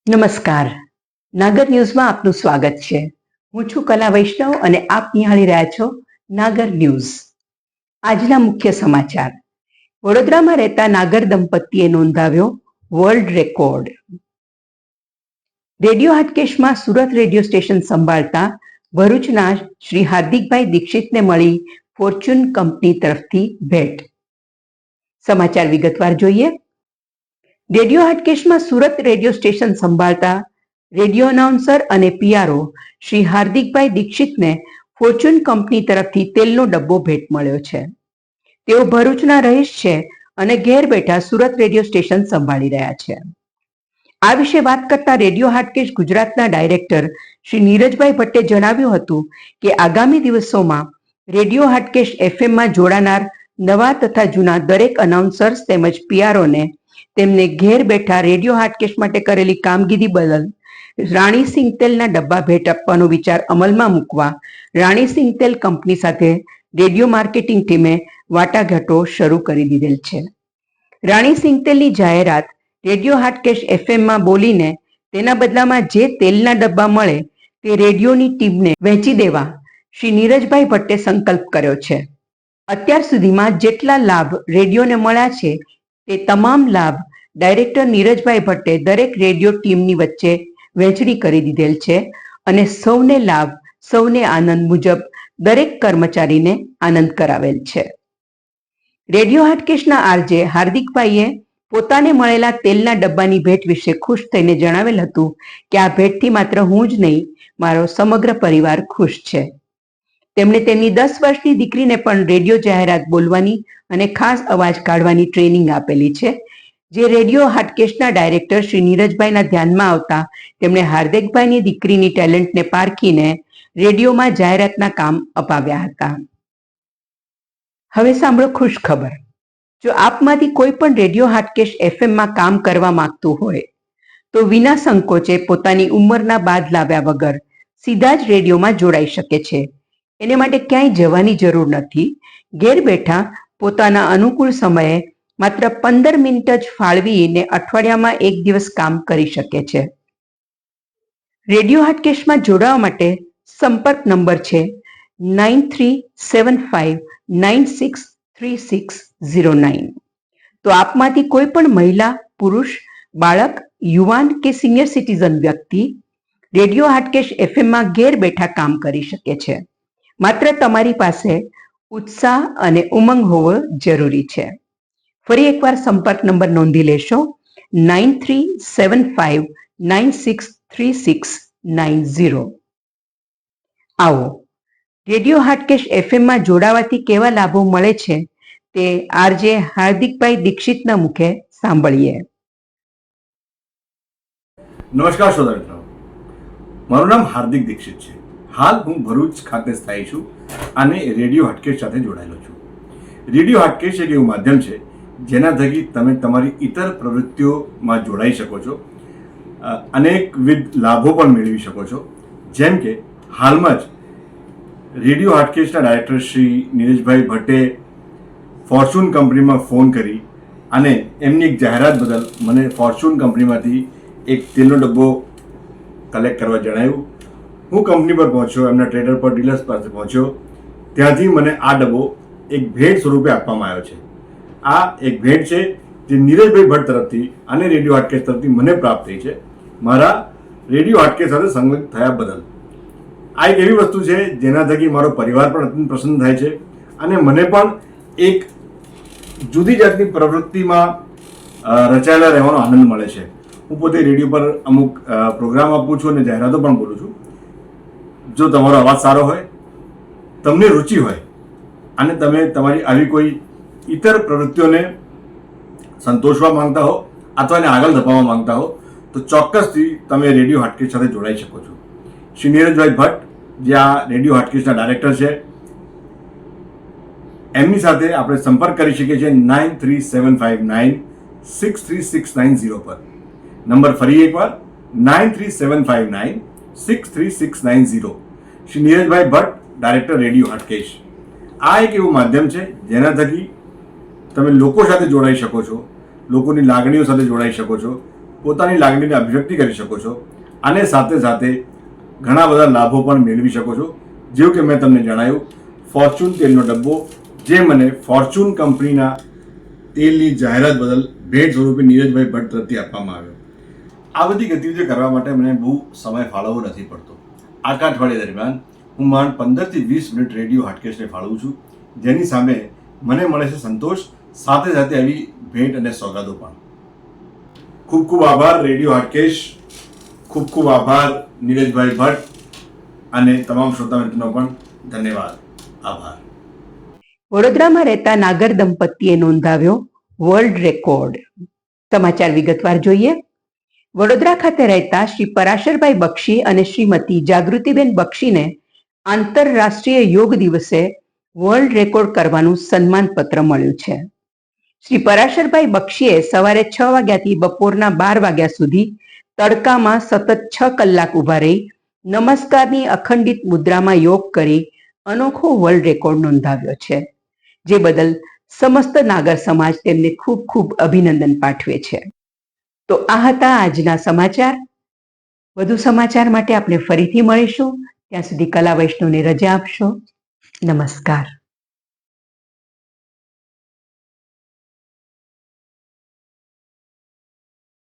નમસ્કાર. નાગર ન્યૂઝમાં આપનું સ્વાગત છે. હું છું કલા વૈષ્ણવ અને આપ નિહાળી રહ્યા છો નાગર ન્યૂઝ. આજના મુખ્ય સમાચાર. વડોદરામાં રહેતા નાગર દંપતીએ નોંધાવ્યો વર્લ્ડ રેકોર્ડ. રેડિયો હાટકેશમાં સુરત રેડિયો સ્ટેશન સંભાળતા ભરૂચના શ્રી હાર્દિકભાઈ દીક્ષિતને મળી ફોર્ચ્યુન કંપની તરફથી ભેટ. સમાચાર વિગતવાર જોઈએ. રેડિયો હાટકેશમાં સુરત રેડિયો સ્ટેશન સંભાળતા રેડિયો અનાઉન્સર અને પીઆરઓ શ્રી હાર્દિકભાઈ દીક્ષિતને ફોર્ચ્યુન કંપની તરફથી તેલનો ડબ્બો ભેટ મળ્યો છે. તેઓ ભરૂચના રહીશ છે અને ઘેર બેઠા સુરત રેડિયો સ્ટેશન સંભાળી રહ્યા છે. આ વિશે વાત કરતા રેડિયો હાટકેશ ગુજરાતના ડાયરેક્ટર શ્રી નીરજભાઈ ભટ્ટે જણાવ્યું હતું કે આગામી દિવસોમાં રેડિયો હાટકેશ એફએમમાં જોડાનાર નવા તથા જૂના દરેક અનાઉન્સર્સ તેમજ પીઆરઓને તેમને ઘેર બેઠા રેડિયો હાટકેશ માટે કરેલી કામગીરી બદલ રાણી સિંગતેલના ડબ્બા ભેટ આપવાનો વિચાર અમલમાં મૂકવા રાણી સિંગતેલ કંપની સાથે રેડિયો માર્કેટિંગ ટીમે વાટાઘાટો શરૂ કરી દીધેલ છે. રાણી સિંગતેલની જાહેરાત રેડિયો હાટકેશ એફએમમાં બોલીને તેના બદલામાં જે તેલના ડબ્બા મળે તે રેડિયોની ટીમને વહેંચી દેવા શ્રી નીરજભાઈ ભટ્ટે સંકલ્પ કર્યો છે. અત્યાર સુધીમાં જેટલા લાભ રેડિયોને મળ્યા છે તે તમામ લાભ ડાયરેક્ટર નીરજભાઈ ભટ્ટે દરેક રેડિયો ટીમની વચ્ચે વહેંચણી કરી દીધેલ છે અને સૌને લાભ સૌને આનંદ મુજબ દરેક કર્મચારીને આનંદ કરાવેલ છે. રેડિયો હાટકેશના આરજે હાર્દિકભાઈએ પોતાને મળેલા તેલના ડબ્બાની ભેટ વિશે ખુશ થઈને જણાવેલ હતું કે આ ભેટથી માત્ર હું જ નહીં, મારો સમગ્ર પરિવાર ખુશ છે. તેમણે તેમની 10 વર્ષની દીકરીને પણ રેડિયો જાહેરાત બોલવાની અને ખાસ અવાજ કાઢવાની ટ્રેનિંગ આપેલી છે, જે રેડિયો હાટકેશના ડાયરેક્ટર શ્રી નીરજભાઈના ધ્યાનમાં આવતા તેમણે હાર્દિકભાઈની દીકરીની ટેલેન્ટને પારખીને રેડિયોમાં જાહેરાતના કામ અપાવ્યા હતા. હવે સાંભળો ખુશ ખબર. જો આપમાંથી કોઈ પણ રેડિયો હાટકેશ એફએમમાં કામ કરવા માંગતું હોય તો વિના સંકોચે પોતાની ઉંમરના બાદ લાવ્યા વગર સીધા જ રેડિયોમાં જોડાઈ શકે છે. એને માટે ક્યાંય જવાની જરૂર નથી. ઘેર બેઠા પોતાના અનુકૂળ સમયે માત્ર 15 મિનિટ જ ફાળવીને અઠવાડિયામાં એક દિવસ કામ કરી શકે છે. રેડિયો હાટકેશમાં જોડાવા માટે સંપર્ક નંબર છે 9375963609. તો આપમાંથી કોઈ પણ મહિલા, પુરુષ, બાળક, યુવાન કે સિનિયર સિટીઝન વ્યક્તિ રેડિયો હાટકેશ એફએમમાં ઘેર બેઠા કામ કરી શકે છે. માત્ર તમારી પાસે ઉત્સાહ અને ઉમંગ હોવો જરૂરી છે. ફરી એકવાર સંપર્ક નંબર નોંધી લેશો 9375963690. આવો રેડિયો હાટકેશ એફએમમાં જોડાવાથી કેવા લાભો મળે છે તે આરજે હાર્દિકભાઈ દીક્ષિતના મુખે સાંભળીએ. નમસ્કાર શ્રોતા મિત્રો, મારું નામ હાર્દિક દીક્ષિત છે. હાલ હું ભરૂચ ખાતે સ્થાયી છું અને રેડિયો હાટકેશ સાથે જોડાયેલો છું. રેડિયો હાટકેશ એક એવું માધ્યમ છે જેના થકી તમે તમારી ઇતર પ્રવૃત્તિઓમાં જોડાઈ શકો છો, અનેકવિધ લાભો પણ મેળવી શકો છો. જેમ કે હાલમાં જ રેડિયો હાટકેશના ડાયરેક્ટર શ્રી નીરજભાઈ ભટ્ટે ફોર્ચ્યુન કંપનીમાં ફોન કરી અને એમની એક જાહેરાત બદલ મને ફોર્ચ્યુન કંપનીમાંથી એક તેલનો ડબ્બો કલેક્ટ કરવા જણાવ્યું. હું કંપની પર પહોંચ્યો, એમના ટ્રેડર પર ડીલર્સ પાસે પહોંચ્યો. ત્યાંથી મને આ ડબ્બો એક ભેટ સ્વરૂપે આપવામાં આવ્યો છે. આ એક ભેટ છે જે નીરજભાઈ ભટ્ટ તરફથી અને રેડિયો હાટકેશ તરફથી મને પ્રાપ્ત થઈ છે, મારા રેડિયો હાટકેશ સાથે સંગત થયા બદલ. આ એક એવી વસ્તુ છે જેના થકી મારો પરિવાર પણ અત્યંત પ્રસન્ન થાય છે અને મને પણ એક જુદી જાતની પ્રવૃત્તિમાં રચાયેલા રહેવાનો આનંદ મળે છે. હું પોતે રેડિયો પર અમુક પ્રોગ્રામ આપું છું અને જાહેરાતો પણ બોલું છું. જો તમારો અવાજ સારો હોય, તમને રુચિ હોય અને તમે તમારી આવી કોઈ ઇતર પ્રવૃત્તિઓને સંતોષવા માંગતા હો અથવા એને આગળ ધપાવવા માંગતા હો તો ચોક્કસથી તમે રેડિયો હાટકેશ સાથે જોડાઈ શકો છો. શ્રી નીરજભાઈ ભટ્ટ જે આ રેડિયો હાટકેશના ડાયરેક્ટર છે, એમની સાથે આપણે સંપર્ક કરી શકીએ છીએ 9375963690 પર. નંબર ફરી એકવાર 9375963690. Shri Neerajbhai Bhatt, director radio Hatkesh. આ એક એવું માધ્યમ છે જેના થકી તમે લોકો સાથે જોડાઈ શકો છો, લોકોની લાગણીઓ સાથે જોડાઈ શકો છો, પોતાની લાગણીને અભિવ્યક્તિ કરી શકો છો અને સાથે સાથે ઘણા બધા લાભો પણ મેળવી શકો છો. જેવું કે મેં તમને જણાવ્યું, ફોર્ચ્યુન તેલનો ડબ્બો જે મને ફોર્ચ્યુન કંપનીના તેલની જાહેરાત બદલ ભેટ સ્વરૂપે નીરજભાઈ ભટ્ટ તરફથી આપવામાં આવ્યો. આ બધી ગતિવિધિઓ કરવા માટે મને બહુ સમય ફાળવવો નથી પડતો. આખા અઠવાડિયા દરમિયાન હું માંડ 15 થી 20 મિનિટ રેડિયો હાટકેશને ફાળવું છું, જેની સામે મને મળે છે સંતોષ, સાથે સાથે આવી ભેટ અને સોગાદો પણ. ખૂબ ખૂબ આભાર રેડિયો હાટકેશ, ખૂબ ખૂબ આભાર નીરજભાઈ ભટ્ટ અને તમામ શ્રોતા મિત્રોનો પણ ધન્યવાદ. આભાર. વડોદરામાં રહેતા નાગર દંપતીએ નોંધાવ્યો વર્લ્ડ રેકોર્ડ. સમાચાર વિગતવાર જોઈએ. વડોદરા ખાતે રહેતા શ્રી પરાશરભાઈ બક્ષી અને શ્રીમતી જાગૃતિબેન બક્ષીને આંતરરાષ્ટ્રીય યોગ દિવસે વર્લ્ડ રેકોર્ડ કરવાનું સન્માનપત્ર મળ્યું છે. શ્રી પરાશરભાઈ બક્ષીએ સવારે 6 વાગ્યાથી બપોરના 12 વાગ્યા સુધી તડકામાં સતત 6 કલાક ઊભા રહી નમસ્કારની અખંડિત મુદ્રામાં યોગ કરી અનોખો વર્લ્ડ રેકોર્ડ નોંધાવ્યો છે, જે બદલ સમસ્ત નાગર સમાજ તેમને ખૂબ ખૂબ અભિનંદન પાઠવે છે. તો આ હતા આજના સમાચાર. વધુ સમાચાર માટે આપણે ફરીથી મળીશું. ત્યાં સુધી કલા વૈષ્ણવને રજા આપશો. નમસ્કાર.